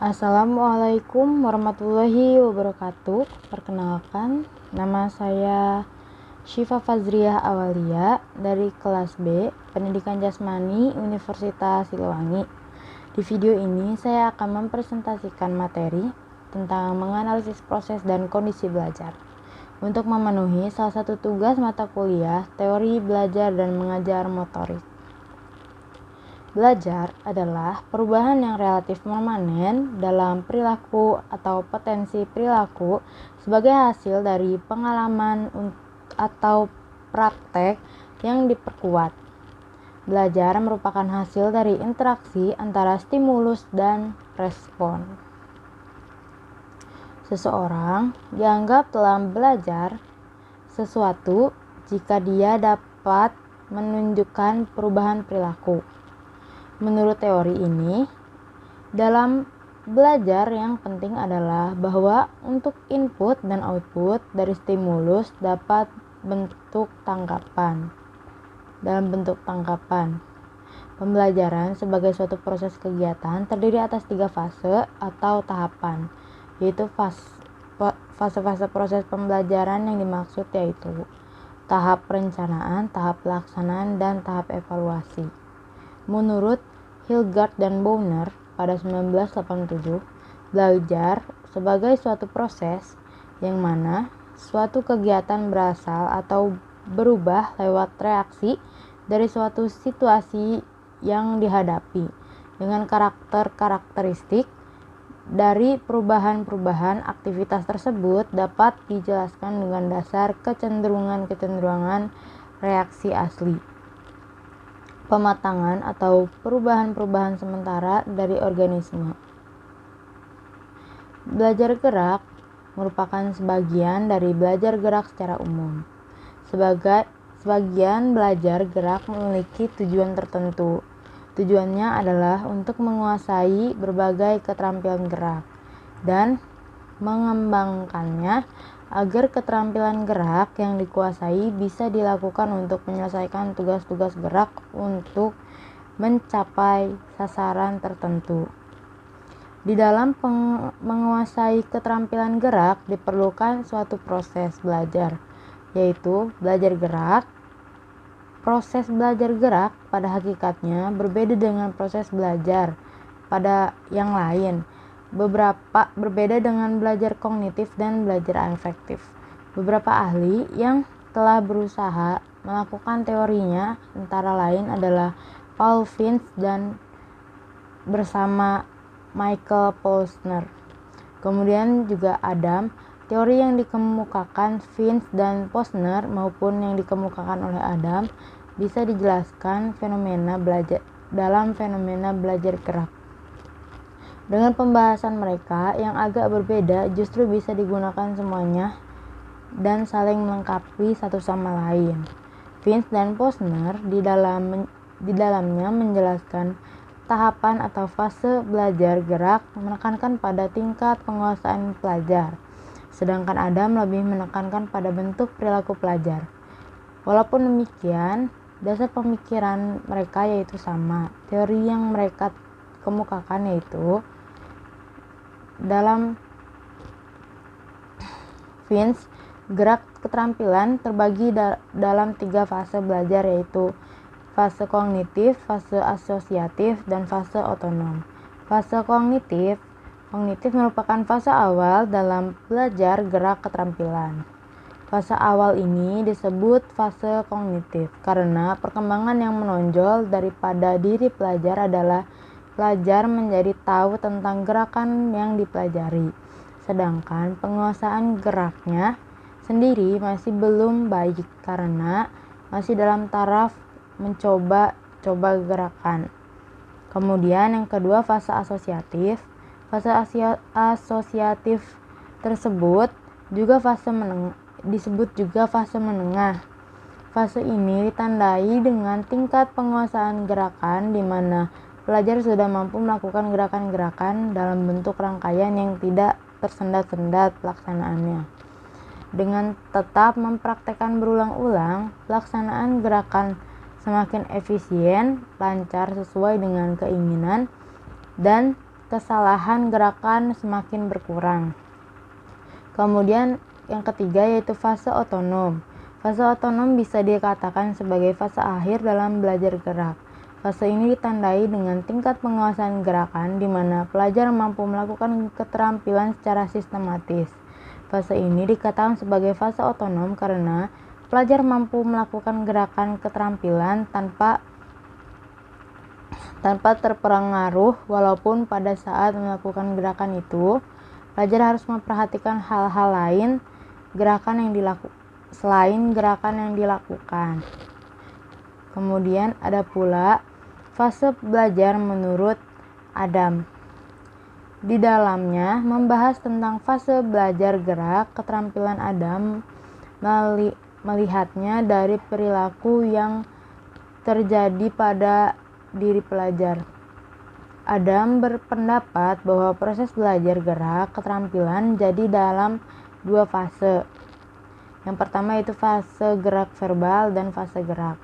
Assalamualaikum warahmatullahi wabarakatuh. Perkenalkan, nama saya Syifa Fazriah Awalia dari kelas B, Pendidikan Jasmani Universitas Siliwangi. Di video ini saya akan mempresentasikan materi tentang menganalisis proses dan kondisi belajar untuk memenuhi salah satu tugas mata kuliah teori belajar dan mengajar motorik. Belajar adalah perubahan yang relatif permanen dalam perilaku atau potensi perilaku sebagai hasil dari pengalaman atau praktek yang diperkuat. Belajar merupakan hasil dari interaksi antara stimulus dan respon. Seseorang dianggap telah belajar sesuatu jika dia dapat menunjukkan perubahan perilaku. Menurut teori ini, dalam belajar yang penting adalah bahwa untuk input dan output dari stimulus dalam bentuk tangkapan. Pembelajaran sebagai suatu proses kegiatan terdiri atas 3 fase atau tahapan, yaitu fase-fase proses pembelajaran yang dimaksud yaitu tahap perencanaan, tahap pelaksanaan, dan tahap evaluasi. Menurut Hilgard dan Bowner pada 1987, belajar sebagai suatu proses yang mana suatu kegiatan berasal atau berubah lewat reaksi dari suatu situasi yang dihadapi dengan karakteristik dari perubahan aktivitas tersebut dapat dijelaskan dengan dasar kecenderungan reaksi asli. Pematangan atau perubahan sementara dari organisme. Belajar gerak merupakan sebagian dari belajar gerak secara umum. Sebagian belajar gerak memiliki tujuan tertentu. Tujuannya adalah untuk menguasai berbagai keterampilan gerak dan mengembangkannya agar keterampilan gerak yang dikuasai bisa dilakukan untuk menyelesaikan tugas-tugas gerak untuk mencapai sasaran tertentu. Di dalam menguasai keterampilan gerak diperlukan suatu proses belajar, yaitu belajar gerak. Proses belajar gerak pada hakikatnya berbeda dengan proses belajar pada yang lain. Berbeda dengan belajar kognitif dan belajar afektif. Beberapa ahli yang telah berusaha melakukan teorinya antara lain adalah Paul Vince dan bersama Michael Posner. Kemudian juga Adam. Teori yang dikemukakan Vince dan Posner maupun yang dikemukakan oleh Adam bisa dijelaskan dalam fenomena belajar gerak. Dengan pembahasan mereka yang agak berbeda justru bisa digunakan semuanya dan saling melengkapi satu sama lain. Vince dan Posner di dalamnya menjelaskan tahapan atau fase belajar gerak menekankan pada tingkat penguasaan pelajar, sedangkan Adam lebih menekankan pada bentuk perilaku pelajar. Walaupun demikian, dasar pemikiran mereka yaitu sama. Teori yang mereka kemukakan yaitu dalam Vince, gerak keterampilan terbagi dalam 3 fase belajar yaitu fase kognitif, fase asosiatif, dan fase otonom. Fase kognitif merupakan fase awal dalam belajar gerak keterampilan. Fase awal ini disebut fase kognitif karena perkembangan yang menonjol daripada diri pelajar adalah pelajar menjadi tahu tentang gerakan yang dipelajari, sedangkan penguasaan geraknya sendiri masih belum baik karena masih dalam taraf mencoba gerakan. Kemudian yang kedua fase asosiatif. Fase asosiatif tersebut disebut juga fase menengah. Fase ini ditandai dengan tingkat penguasaan gerakan di mana pelajar sudah mampu melakukan gerakan-gerakan dalam bentuk rangkaian yang tidak tersendat-sendat pelaksanaannya. Dengan tetap mempraktekkan berulang-ulang, pelaksanaan gerakan semakin efisien, lancar sesuai dengan keinginan, dan kesalahan gerakan semakin berkurang. Kemudian yang ketiga yaitu fase otonom. Fase otonom bisa dikatakan sebagai fase akhir dalam belajar gerak. Fase ini ditandai dengan tingkat penguasaan gerakan di mana pelajar mampu melakukan keterampilan secara sistematis. Fase ini dikatakan sebagai fase otonom karena pelajar mampu melakukan gerakan keterampilan tanpa terpengaruh, walaupun pada saat melakukan gerakan itu pelajar harus memperhatikan hal-hal lain selain gerakan yang dilakukan. Kemudian ada pula fase belajar menurut Adam. Di dalamnya membahas tentang fase belajar gerak. Keterampilan Adam melihatnya dari perilaku yang terjadi pada diri pelajar. Adam berpendapat bahwa proses belajar gerak keterampilan jadi dalam dua fase. Yang pertama itu fase gerak verbal dan fase gerak.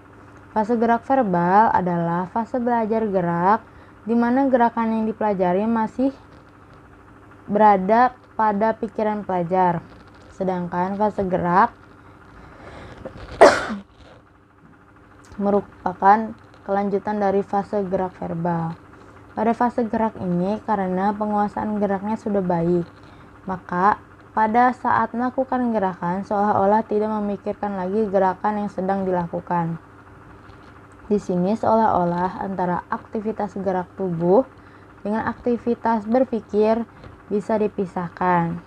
Fase gerak verbal adalah fase belajar gerak di mana gerakan yang dipelajari masih berada pada pikiran pelajar. Sedangkan fase gerak merupakan kelanjutan dari fase gerak verbal. Pada fase gerak ini, karena penguasaan geraknya sudah baik, maka pada saat melakukan gerakan seolah-olah tidak memikirkan lagi gerakan yang sedang dilakukan. Di sini seolah-olah antara aktivitas gerak tubuh dengan aktivitas berpikir bisa dipisahkan.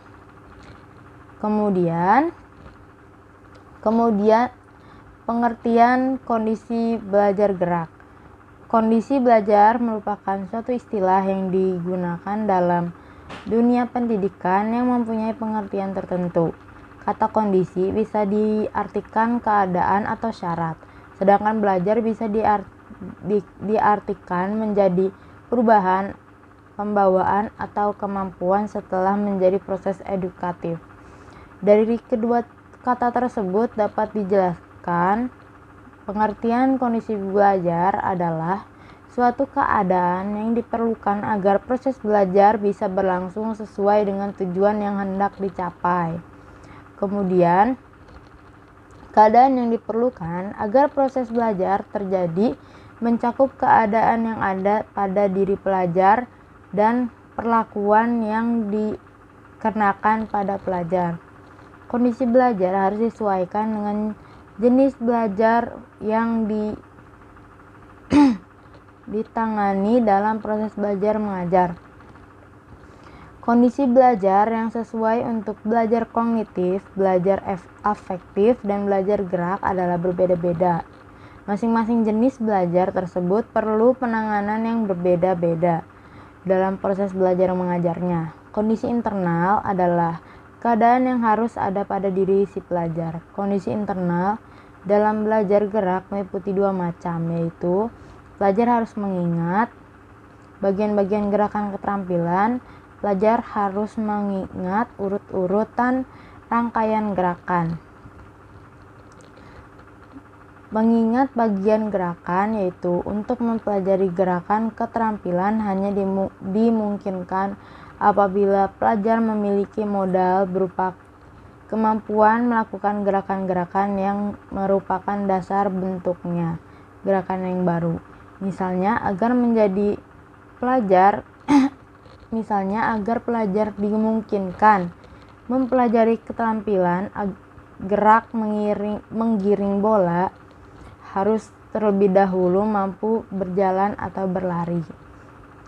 Kemudian pengertian kondisi belajar gerak. Kondisi belajar merupakan suatu istilah yang digunakan dalam dunia pendidikan yang mempunyai pengertian tertentu. Kata kondisi bisa diartikan keadaan atau syarat, sedangkan belajar bisa diartikan menjadi perubahan, pembawaan, atau kemampuan setelah menjadi proses edukatif. Dari kedua kata tersebut dapat dijelaskan pengertian kondisi belajar adalah suatu keadaan yang diperlukan agar proses belajar bisa berlangsung sesuai dengan tujuan yang hendak dicapai. Kemudian, keadaan yang diperlukan agar proses belajar terjadi mencakup keadaan yang ada pada diri pelajar dan perlakuan yang dikenakan pada pelajar. Kondisi belajar harus disesuaikan dengan jenis belajar yang ditangani dalam proses belajar mengajar. Kondisi belajar yang sesuai untuk belajar kognitif, belajar afektif, dan belajar gerak adalah berbeda-beda. Masing-masing jenis belajar tersebut perlu penanganan yang berbeda-beda dalam proses belajar mengajarnya. Kondisi internal adalah keadaan yang harus ada pada diri si pelajar. Kondisi internal dalam belajar gerak meliputi dua macam, yaitu pelajar harus mengingat bagian-bagian gerakan keterampilan. Pelajar harus mengingat urut-urutan rangkaian gerakan. Mengingat bagian gerakan yaitu untuk mempelajari gerakan keterampilan hanya dimungkinkan apabila pelajar memiliki modal berupa kemampuan melakukan gerakan-gerakan yang merupakan dasar bentuknya gerakan yang baru. Misalnya agar pelajar dimungkinkan mempelajari keterampilan gerak menggiring bola, harus terlebih dahulu mampu berjalan atau berlari.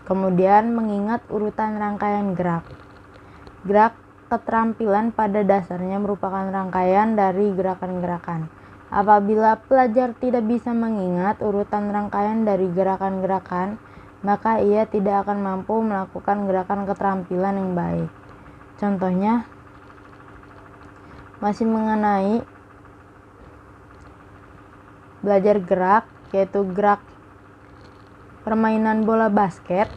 Kemudian mengingat urutan rangkaian gerak. Gerak keterampilan pada dasarnya merupakan rangkaian dari gerakan-gerakan. Apabila pelajar tidak bisa mengingat urutan rangkaian dari gerakan-gerakan, maka ia tidak akan mampu melakukan gerakan keterampilan yang baik. Contohnya, masih mengenai belajar gerak, yaitu gerak permainan bola basket.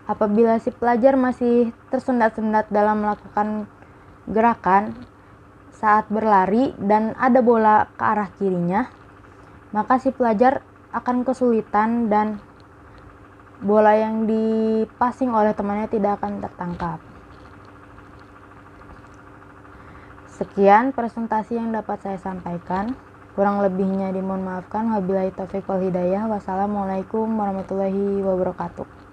Apabila si pelajar masih tersendat-sendat dalam melakukan gerakan saat berlari dan ada bola ke arah kirinya, maka si pelajar akan kesulitan dan bola yang dipasing oleh temannya tidak akan tertangkap. Sekian presentasi yang dapat saya sampaikan. Kurang lebihnya dimohon maafkan. Wabillahi taufiq wal hidayah. Wassalamualaikum warahmatullahi wabarakatuh.